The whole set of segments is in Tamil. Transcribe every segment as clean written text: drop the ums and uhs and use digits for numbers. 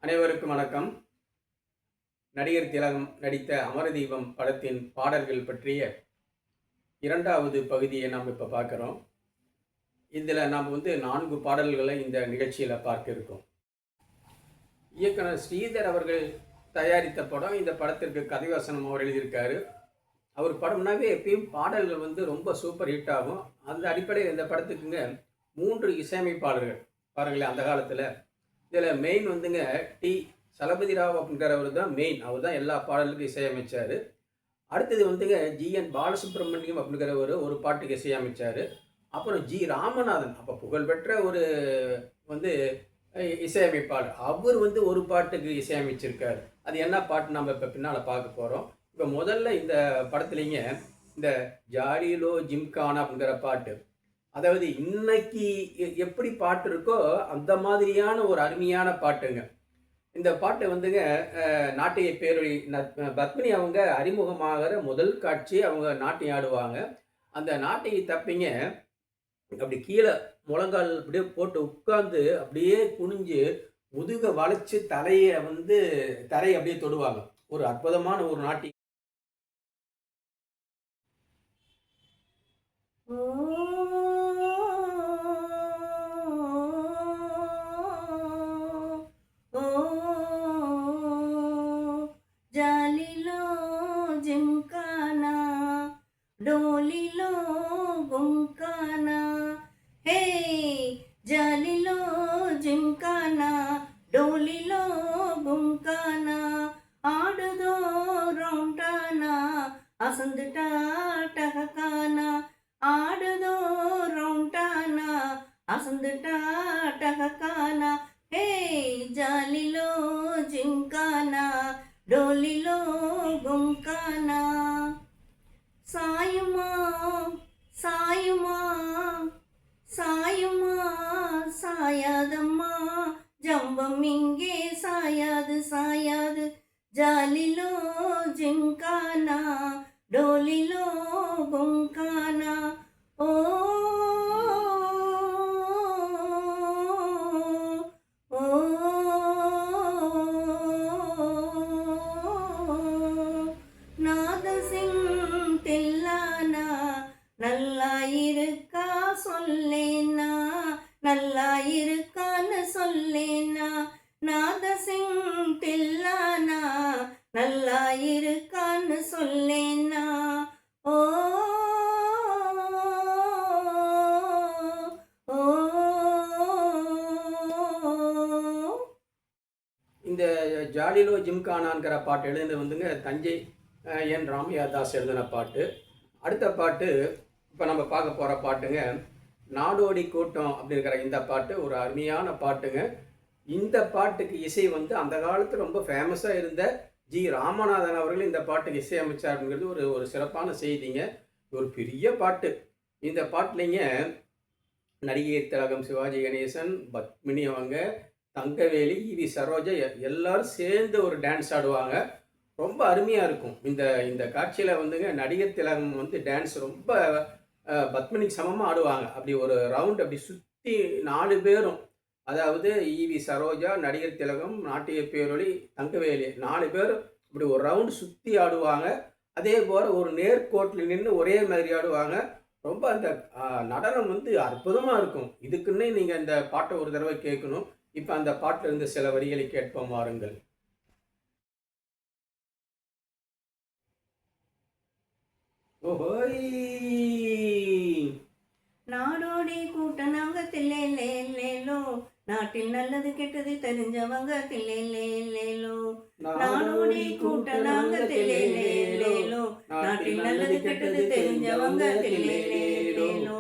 அனைவருக்கும் வணக்கம். நடிகர் திலகம் நடித்த அமரதீபம் படத்தின் பாடல்கள் பற்றிய 2வது பகுதியை நாம் இப்போ பார்க்குறோம். இதில் நாம் 4 பாடல்களை இந்த நிகழ்ச்சியில் பார்க்க இருக்கோம். இயக்குனர் ஸ்ரீதர் அவர்கள் தயாரித்த படம். இந்த படத்திற்கு கதைவசனம் அவர் எழுதியிருக்காரு. அவர் படம்னாவே எப்பயும் பாடல்கள் ரொம்ப சூப்பர் ஹிட் ஆகும். அந்த அடிப்படையில் இந்த படத்துக்குங்க 3 இசையமைப்பாளர்கள் பாருங்களேன் அந்த காலத்தில். இதில் மெயின் டி சலபதி ராவ் அப்படிங்கிறவர் தான் மெயின். அவர் தான் எல்லா பாடலுக்கும் இசையமைச்சார். அடுத்தது ஜிஎன் பாலசுப்ரமணியம் அப்படிங்கிறவர் ஒரு பாட்டுக்கு இசையமைச்சார். அப்புறம் ஜி ராமநாதன், அப்போ புகழ்பெற்ற ஒரு வந்து இசையமைப்பாளர், அவர் ஒரு பாட்டுக்கு இசையமைச்சிருக்கார். அது என்ன பாட்டு நம்ம இப்போ பின்னால் பார்க்க போகிறோம். இப்போ முதல்ல இந்த படத்துலேங்க இந்த ஜாலிலோ ஜிம்கானா அப்படிங்கிற பாட்டு, அதாவது இன்னைக்கு எப்படி பாட்டு இருக்கோ அந்த மாதிரியான ஒரு அருமையான பாட்டுங்க. இந்த பாட்டு நாட்டிய பேரொழி பத்மினி அவங்க அறிமுகமாகிற முதல் காட்சி அவங்க நாட்டியம் ஆடுவாங்க. அந்த நாட்டிய தப்பிங்க அப்படி கீழே முழங்கால் அப்படியே போட்டு உட்கார்ந்து அப்படியே குனிஞ்சு முதுக வளைச்சு தலையை தரையை அப்படியே தொடுவாங்க. ஒரு அற்புதமான ஒரு நாட்டியம். జాలిలో జింకానా డోలిలో గుంకానా హే జాలిలో జింకానా డోలిలో గుంకానా ఆడుదో రౌంటానా అసందుటా టహకానా ఆడుదో రౌంటానా అసందుటా టహకానా హే జాలిలో జింకానా డోలిలో గుంకానా సాయుమా సాయుమా సాయుమా సాయాదమ్మా జంబం ఇంగే సాయాదు సాయాదు జాలిలో జింకానా డోలిలో గుంకానా ఓ நல்லா இருக்கா சொல்லேனா நல்லா இருக்கான்னு சொல்லேனா நாதசிங் தில்லானா நல்லா இருக்கான்னு சொல்லேனா ஓ இந்த ஜாலிலோ ஜிம்கானாங்கிற பாட்டு எழுதுனது தஞ்சை என் ராமையாதாஸ் எழுதின பாட்டு. அடுத்த பாட்டு இப்போ நம்ம பார்க்க போகிற பாட்டுங்க நாடோடி கூட்டம் அப்படிங்கிற இந்த பாட்டு ஒரு அருமையான பாட்டுங்க. இந்த பாட்டுக்கு இசை அந்த காலத்தில் ரொம்ப ஃபேமஸாக இருந்த ஜி ராமநாதன் அவர்கள் இந்த பாட்டுக்கு இசையமைச்சார் அப்படிங்கிறது ஒரு ஒரு சிறப்பான செய்திங்க. ஒரு பெரிய பாட்டு. இந்த பாட்டுலைங்க நடிகர் திலகம், சிவாஜி கணேசன், பத்மினி அவங்க, தங்கவேலி, வி சரோஜா எல்லாரும் சேர்ந்து ஒரு டான்ஸ் ஆடுவாங்க. ரொம்ப அருமையாக இருக்கும். இந்த இந்த காட்சியில் நடிகர் திலகம் டான்ஸ் ரொம்ப பத்மினிக்கு சமமாக ஆடுவாங்க. அப்படி ஒரு ரவுண்ட் அப்படி சுற்றி 4 பேரும், அதாவது வி சரோஜா, நடிகர் திலகம், நாட்டிய பேரொழி, தங்கவேலி 4 பேரும் இப்படி ஒரு ரவுண்டு சுற்றி ஆடுவாங்க. அதே போல் ஒரு நேர்கோட்டில் நின்று ஒரே மாதிரி ஆடுவாங்க. ரொம்ப அந்த நடனம் அற்புதமாக இருக்கும். இதுக்குன்னே நீங்கள் இந்த பாட்டை ஒரு தடவை கேட்கணும். இப்போ அந்த பாட்டில் இருந்து சில வரிகளை கேட்போம் வாருங்கள். நாடோடி கூட்டம் நாங்க தில்லேலேலோ நாட்டில் நல்லது கெட்டது தெரிஞ்சவங்க தில்லேலேலோ நாடோடி கூட்டம் நாங்க தில்லேலேலோ நாட்டில் நல்லது கெட்டது தெரிஞ்சவங்க தில்லேலேலோ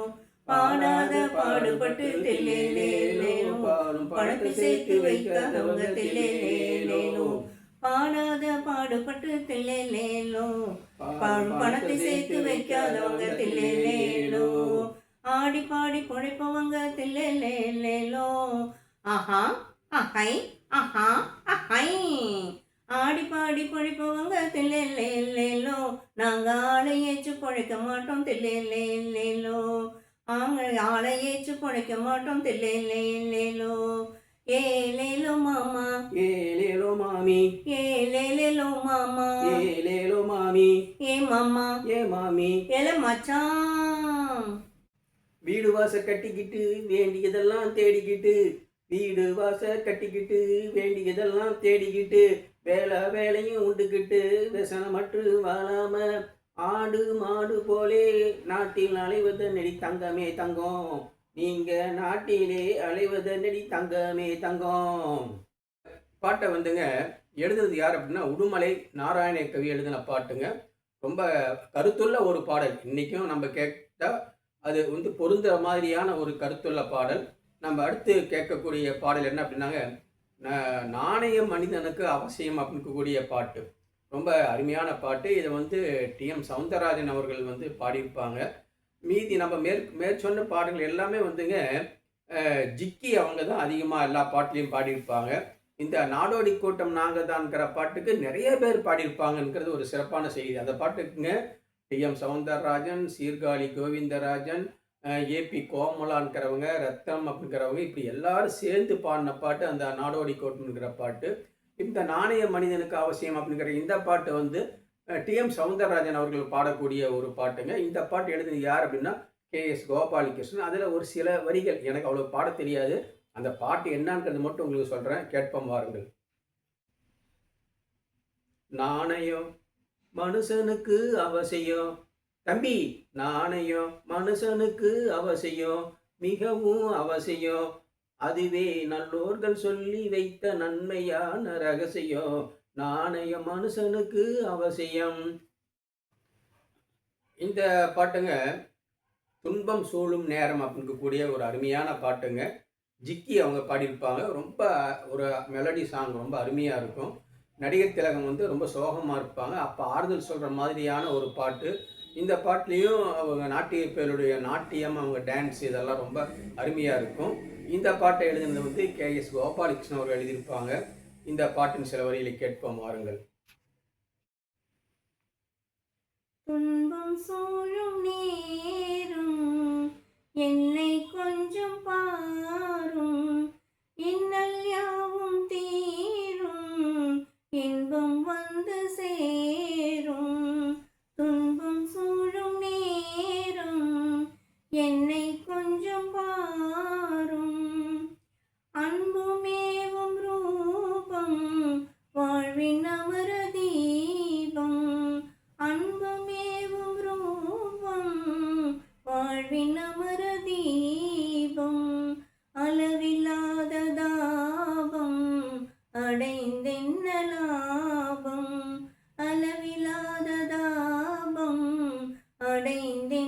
பாடாத பாடுபட்டு தில்லேலேலோ பணத்தை சேர்த்து வைக்காதவங்க தில்லேலேலோ பாடாத பாடுபட்டு தில்லேலேலோ பணத்தை சேர்த்து வைக்காதவங்க தில்லேலேலோ ஆடி பாடி பொழைப்பவங்க தில்லேலேலோ ஆஹா அஹை ஆஹா அஹை ஆடி பாடி பொழைப்பவங்க தில்லேலேலோ நாங்க ஆளை ஏற்று பொழைக்க மாட்டோம் தில்லேலேலோ ஆளை ஏற்று பொழைக்க மாட்டோம் தில்லேலேலோ ஏலேலோ மாமா ஏலே மாமி ஏலேலேலோ மாமா ஏலேலோ மாமி ஏ மாமா ஏ மாமி ஏல மச்சான் வீடு வாச கட்டிக்கிட்டு வேண்டியதெல்லாம் தேடிக்கிட்டு வீடு வாச கட்டிக்கிட்டு வேண்டியதெல்லாம் தேடிக்கிட்டு வேலையும் உண்டுக்கிட்டு விசனமற்று வாழாம ஆடு மாடு போலே நாட்டில் அலைவதனடி தங்கமே தங்கம் நீங்க நாட்டிலே அலைவதனடி தங்கமே தங்கம். பாட்டை வந்துங்க எழுதுனது யார் அப்படின்னா உடுமலை நாராயண கவி எழுதின பாட்டுங்க. ரொம்ப கருத்துள்ள ஒரு பாடல். இன்னைக்கும் நம்ம கேட்டா அது வந்து பொருந்துற மாதிரியான ஒரு கருத்துள்ள பாடல். நம்ம அடுத்து கேட்கக்கூடிய பாடல் என்ன அப்படின்னாங்க, நாணயம் மனிதனுக்கு அவசியம் அப்படின்னு கூடிய பாட்டு. ரொம்ப அருமையான பாட்டு. இதை வந்து டி.எம். சௌந்தரராஜன் அவர்கள் வந்து பாடியிருப்பாங்க. மீதி நம்ம மேற்சொன்ன பாடல்கள் எல்லாமே வந்துங்க ஜிக்கி அவங்க தான் அதிகமாக எல்லா பாட்டுலையும் பாடியிருப்பாங்க. இந்த நாடோடி கூட்டம் நாங்கள் தான்ங்கிற பாட்டுக்கு நிறைய பேர் பாடியிருப்பாங்கங்கிறது ஒரு சிறப்பான செய்தி. அந்த பாட்டுக்குங்க டி.எம். சௌந்தரராஜன், சீர்காழி கோவிந்தராஜன், ஏபி கோமலான்கிறவங்க, ரத்தம் அப்படிங்கிறவங்க இப்படி எல்லாரும் சேர்ந்து பாடின பாட்டு அந்த நாடோடி கூட்டம்ங்கிற பாட்டு. இந்த நாணய மனிதனுக்கு அவசியம் அப்படிங்கிற இந்த பாட்டு வந்து டி.எம். சௌந்தரராஜன் அவர்கள் பாடக்கூடிய ஒரு பாட்டுங்க. இந்த பாட்டு எழுதினது யார் அப்படின்னா கே.எஸ். கோபாலகிருஷ்ணன். அதில் ஒரு சில வரிகள் எனக்கு அவ்வளோ பாட தெரியாது. அந்த பாட்டு என்னங்கிறது மட்டும் உங்களுக்கு சொல்கிறேன், கேட்போம் வாருங்கள். நாணயம் மனுஷனுக்கு அவசியம் தம்பி, நாணயம் மனுஷனுக்கு அவசியம், மிகவும் அவசியம். அதுவே நல்லோர்கள் சொல்லி வைத்த நன்மையான ரகசியம். நாணயம் மனுஷனுக்கு அவசியம். இந்த பாட்டுங்க துன்பம் சூழும் நேரம் அப்படிங்கக்கூடிய ஒரு அருமையான பாட்டுங்க. ஜிக்கி அவங்க பாடியிருப்பாங்க. ரொம்ப ஒரு மெலடி சாங் ரொம்ப அருமையாக இருக்கும். நடிகர் திலகம் வந்து ரொம்ப சோகமாக இருப்பாங்க. அப்போ ஆறுதல் சொல்கிற மாதிரியான ஒரு பாட்டு. இந்த பாட்டுலேயும் அவங்க நாட்டியப்பேருடைய நாட்டியம், அவங்க டான்ஸ் இதெல்லாம் ரொம்ப அருமையாக இருக்கும். இந்த பாட்டை எழுதினது வந்து கே.எஸ். கோபாலகிருஷ்ணன் அவர்கள் எழுதியிருப்பாங்க. இந்த பாட்டின் சில வரிகளை கேட்போம் வாருங்கள். துன்பம் சூழும் நேரும் என்னை கொஞ்சம் பாரும், இன்னல் யாவும் தீரும், இன்பம் வந்து சேரும். துன்பம் சூழும் நேரும் என்னை கொஞ்சம் பாரும், அன்புமேவும் ரூபம் வாழ்வின் அமர தீபம், அன்புமேவும் ரூபம் வாழ்வின் அமர தீபம், அளவில்லாத தாபம் அடைந்தென்ன லாபம், அளவில்லாத தாபம் அடைந்தென்ன